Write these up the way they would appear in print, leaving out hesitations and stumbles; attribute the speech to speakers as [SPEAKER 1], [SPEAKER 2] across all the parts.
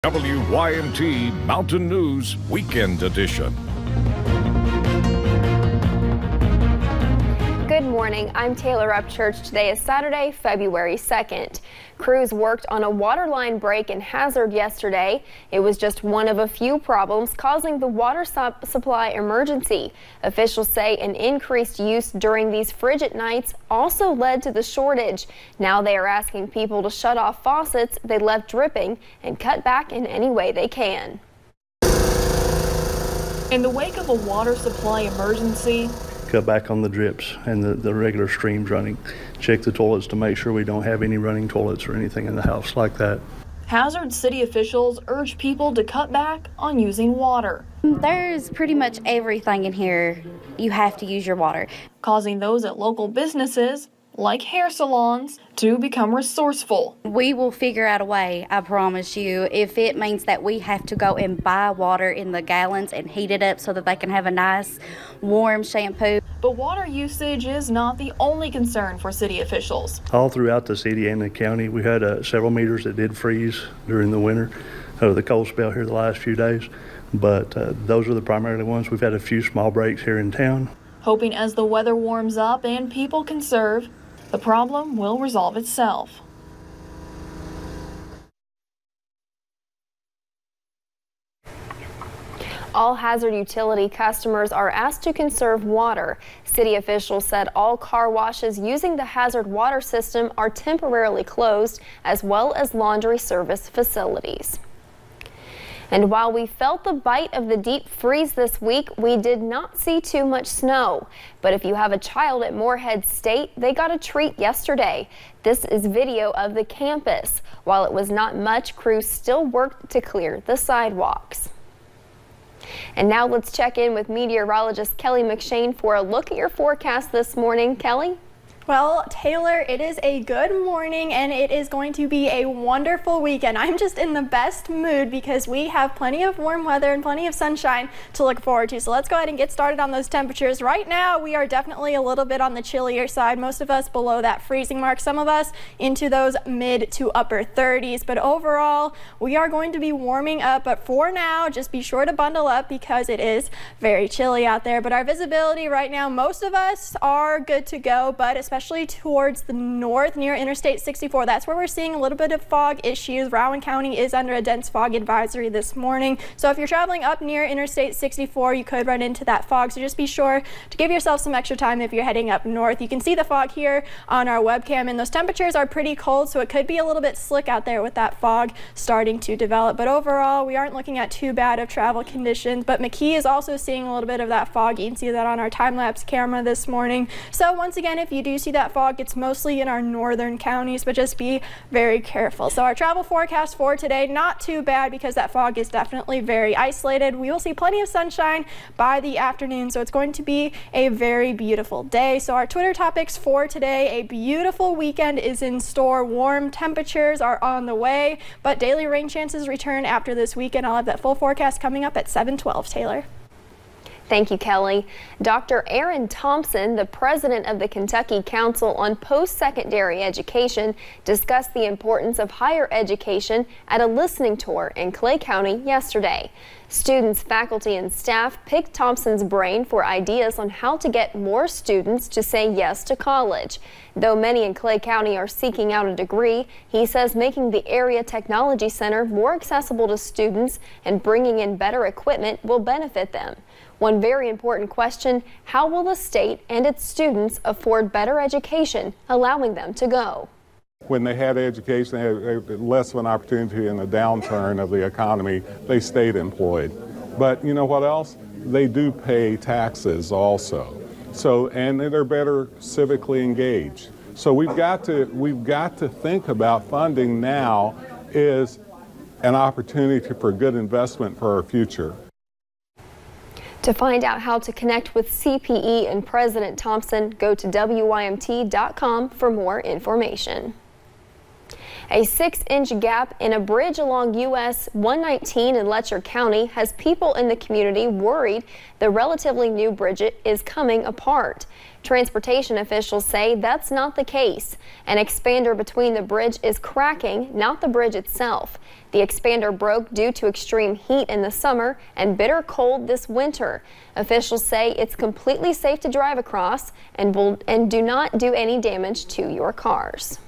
[SPEAKER 1] WYMT Mountain News Weekend Edition.
[SPEAKER 2] Good morning, I'm Taylor Upchurch. Today is Saturday, February 2nd. Crews worked on a water line break in Hazard yesterday. It was just one of a few problems causing the water supply emergency. Officials say an increased use during these frigid nights also led to the shortage. Now they are asking people to shut off faucets they left dripping and cut back in any way they can.
[SPEAKER 3] In the wake of a water supply emergency,
[SPEAKER 4] cut back on the drips and the regular streams running. Check the toilets to make sure we don't have any running toilets or anything in the house like that.
[SPEAKER 3] Hazard city officials urge people to cut back on using water.
[SPEAKER 5] There's pretty much everything in here. You have to use your water.
[SPEAKER 3] Causing those at local businesses, like hair salons, to become resourceful.
[SPEAKER 5] We will figure out a way, I promise you, if it means that we have to go and buy water in the gallons and heat it up so that they can have a nice warm shampoo.
[SPEAKER 3] But water usage is not the only concern for city officials.
[SPEAKER 4] All throughout the city and the county, we had several meters that did freeze during the winter, the cold spell here the last few days, but those are the primary ones. We've had a few small breaks here in town.
[SPEAKER 3] Hoping as the weather warms up and people conserve, the problem will resolve itself.
[SPEAKER 2] All Hazard utility customers are asked to conserve water. City officials said all car washes using the Hazard water system are temporarily closed, as well as laundry service facilities. And while we felt the bite of the deep freeze this week, we did not see too much snow. But if you have a child at Morehead State, they got a treat yesterday. This is video of the campus. While it was not much, crews still worked to clear the sidewalks. And now let's check in with meteorologist Kelly McShane for a look at your forecast this morning. Kelly?
[SPEAKER 6] Well, Taylor, it is a good morning and it is going to be a wonderful weekend. I'm just in the best mood because we have plenty of warm weather and plenty of sunshine to look forward to. So let's go ahead and get started on those temperatures. Right now, we are definitely a little bit on the chillier side. Most of us below that freezing mark, some of us into those mid to upper 30s. But overall, we are going to be warming up. But for now, just be sure to bundle up because it is very chilly out there. But our visibility right now, most of us are good to go, but especially towards the north near Interstate 64. That's where we're seeing a little bit of fog issues. Rowan County is under a dense fog advisory this morning. So if you're traveling up near Interstate 64, you could run into that fog. So just be sure to give yourself some extra time if you're heading up north. You can see the fog here on our webcam, and those temperatures are pretty cold, so it could be a little bit slick out there with that fog starting to develop. But overall, we aren't looking at too bad of travel conditions. But McKee is also seeing a little bit of that fog. You can see that on our time-lapse camera this morning. So once again, if you do see that fog, it's mostly in our northern counties, but just be very careful. So our travel forecast for today, not too bad because that fog is definitely very isolated. We will see plenty of sunshine by the afternoon, so it's going to be a very beautiful day. So our Twitter topics for today, a beautiful weekend is in store. Warm temperatures are on the way, but daily rain chances return after this weekend. I'll have that full forecast coming up at 7:12. Taylor.
[SPEAKER 2] Thank you, Kelly. Dr. Aaron Thompson, the president of the Kentucky Council on Post-Secondary Education, discussed the importance of higher education at a listening tour in Clay County yesterday. Students, faculty, and staff picked Thompson's brain for ideas on how to get more students to say yes to college. Though many in Clay County are seeking out a degree, he says making the Area Technology Center more accessible to students and bringing in better equipment will benefit them. One very important question, how will the state and its students afford better education, allowing them to go?
[SPEAKER 7] When they had education, they had less of an opportunity in the downturn of the economy. They stayed employed. But you know what else? They do pay taxes also. So, and they're better civically engaged. So we've got to think about funding now is an opportunity for good investment for our future.
[SPEAKER 2] To find out how to connect with CPE and President Thompson, go to WYMT.com for more information. A 6-inch gap in a bridge along US 119 in Letcher County has people in the community worried the relatively new bridge is coming apart. Transportation officials say that's not the case. An expander between the bridge is cracking, not the bridge itself. The expander broke due to extreme heat in the summer and bitter cold this winter. Officials say it's completely safe to drive across and do not do any damage to your cars.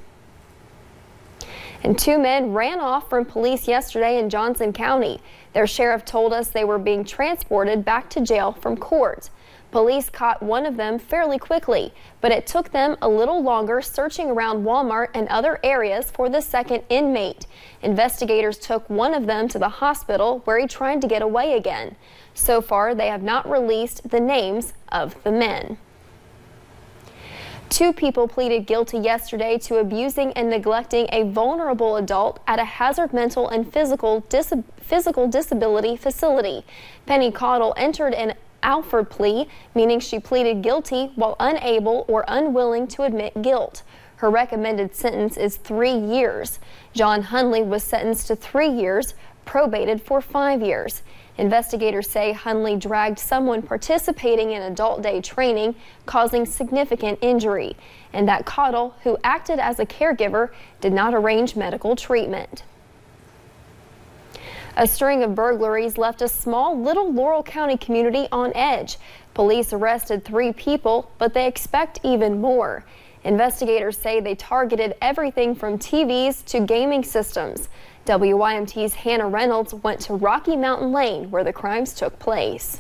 [SPEAKER 2] And 2 men ran off from police yesterday in Johnson County. Their sheriff told us they were being transported back to jail from court. Police caught one of them fairly quickly, but it took them a little longer searching around Walmart and other areas for the second inmate. Investigators took one of them to the hospital where he tried to get away again. So far, they have not released the names of the men. 2 people pleaded guilty yesterday to abusing and neglecting a vulnerable adult at a Hazard Mental and Physical Disability facility. Penny Caudill entered an Alford plea, meaning she pleaded guilty while unable or unwilling to admit guilt. Her recommended sentence is 3 years. John Hunley was sentenced to 3 years, probated for 5 years. Investigators say Hunley dragged someone participating in adult day training, causing significant injury, and that Caudill, who acted as a caregiver, did not arrange medical treatment. A string of burglaries left a small Little Laurel County community on edge. Police arrested 3 people, but they expect even more. Investigators say they targeted everything from TVs to gaming systems. WYMT's Hannah Reynolds went to Rocky Mountain Lane where the crimes took place.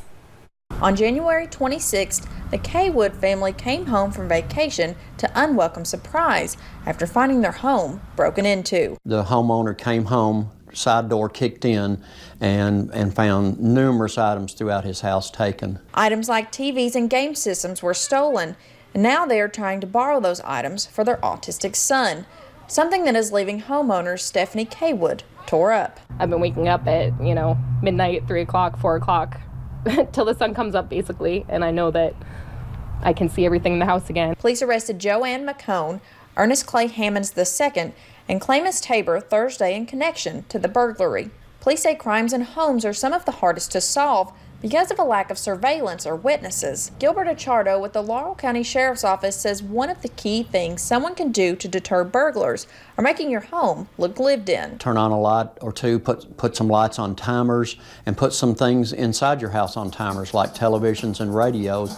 [SPEAKER 8] On January 26th, the Kaywood family came home from vacation to unwelcome surprise after finding their home broken into.
[SPEAKER 9] The homeowner came home, side door kicked in, and found numerous items throughout his house taken.
[SPEAKER 8] Items like TVs and game systems were stolen, and now they are trying to borrow those items for their autistic son, something that is leaving homeowner Stephanie Kaywood tore up.
[SPEAKER 10] I've been waking up at, midnight, 3 o'clock, 4 o'clock, till the sun comes up basically, and I know that I can see everything in the house again.
[SPEAKER 8] Police arrested Joanne McCone, Ernest Clay Hammonds II, and Claymus Tabor Thursday in connection to the burglary. Police say crimes in homes are some of the hardest to solve because of a lack of surveillance or witnesses. Gilbert Achardo with the Laurel County Sheriff's Office says one of the key things someone can do to deter burglars are making your home look lived in.
[SPEAKER 9] Turn on a light or two, put some lights on timers, and put some things inside your house on timers like televisions and radios.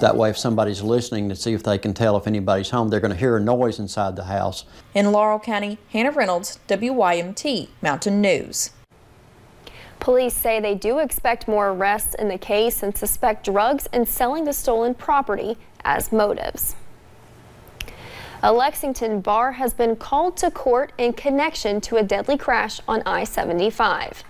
[SPEAKER 9] That way, if somebody's listening to see if they can tell if anybody's home, they're going to hear a noise inside the house.
[SPEAKER 8] In Laurel County, Hannah Reynolds, WYMT Mountain News.
[SPEAKER 2] Police say they do expect more arrests in the case and suspect drugs and selling the stolen property as motives. A Lexington bar has been called to court in connection to a deadly crash on I-75.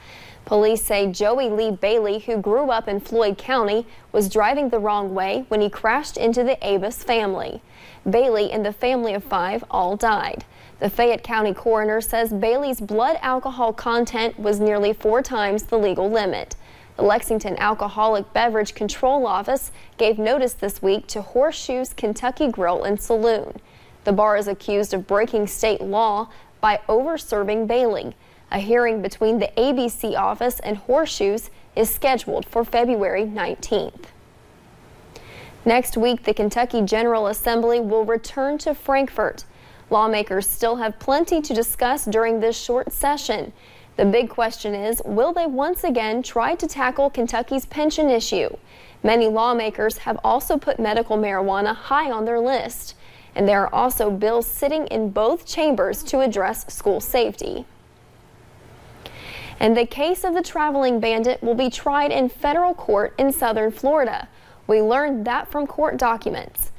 [SPEAKER 2] Police say Joey Lee Bailey, who grew up in Floyd County, was driving the wrong way when he crashed into the Avis family. Bailey and the family of 5 all died. The Fayette County coroner says Bailey's blood alcohol content was nearly 4 times the legal limit. The Lexington Alcoholic Beverage Control Office gave notice this week to Horseshoes Kentucky Grill and Saloon. The bar is accused of breaking state law by over-serving Bailey. A hearing between the ABC office and Horseshoes is scheduled for February 19th. Next week, the Kentucky General Assembly will return to Frankfort. Lawmakers still have plenty to discuss during this short session. The big question is, will they once again try to tackle Kentucky's pension issue? Many lawmakers have also put medical marijuana high on their list. And there are also bills sitting in both chambers to address school safety. And the case of the traveling bandit will be tried in federal court in southern Florida. We learned that from court documents.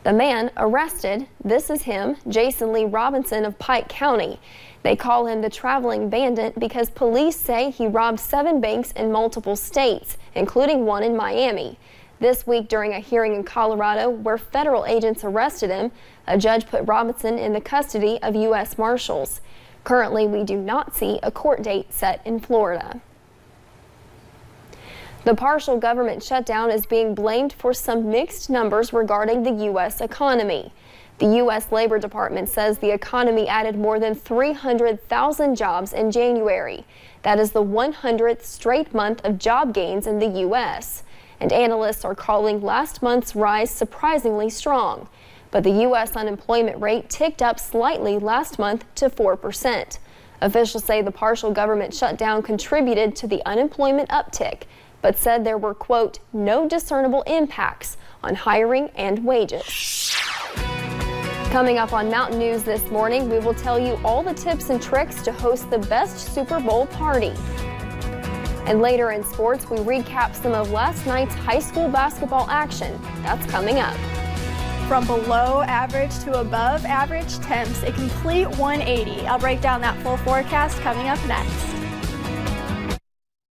[SPEAKER 2] The man arrested, this is him, Jason Lee Robinson of Pike County. They call him the traveling bandit because police say he robbed 7 banks in multiple states, including one in Miami. This week during a hearing in Colorado where federal agents arrested him, a judge put Robinson in the custody of U.S. Marshals. Currently, we do not see a court date set in Florida. The partial government shutdown is being blamed for some mixed numbers regarding the U.S. economy. The U.S. Labor Department says the economy added more than 300,000 jobs in January. That is the 100th straight month of job gains in the U.S. And analysts are calling last month's rise surprisingly strong. But the U.S. unemployment rate ticked up slightly last month to 4%. Officials say the partial government shutdown contributed to the unemployment uptick, but said there were, quote, no discernible impacts on hiring and wages. Coming up on Mountain News this morning, we will tell you all the tips and tricks to host the best Super Bowl party. And later in sports, we recap some of last night's high school basketball action. That's coming up.
[SPEAKER 6] From below average to above average temps, a complete 180. I'll break down that full forecast coming up next.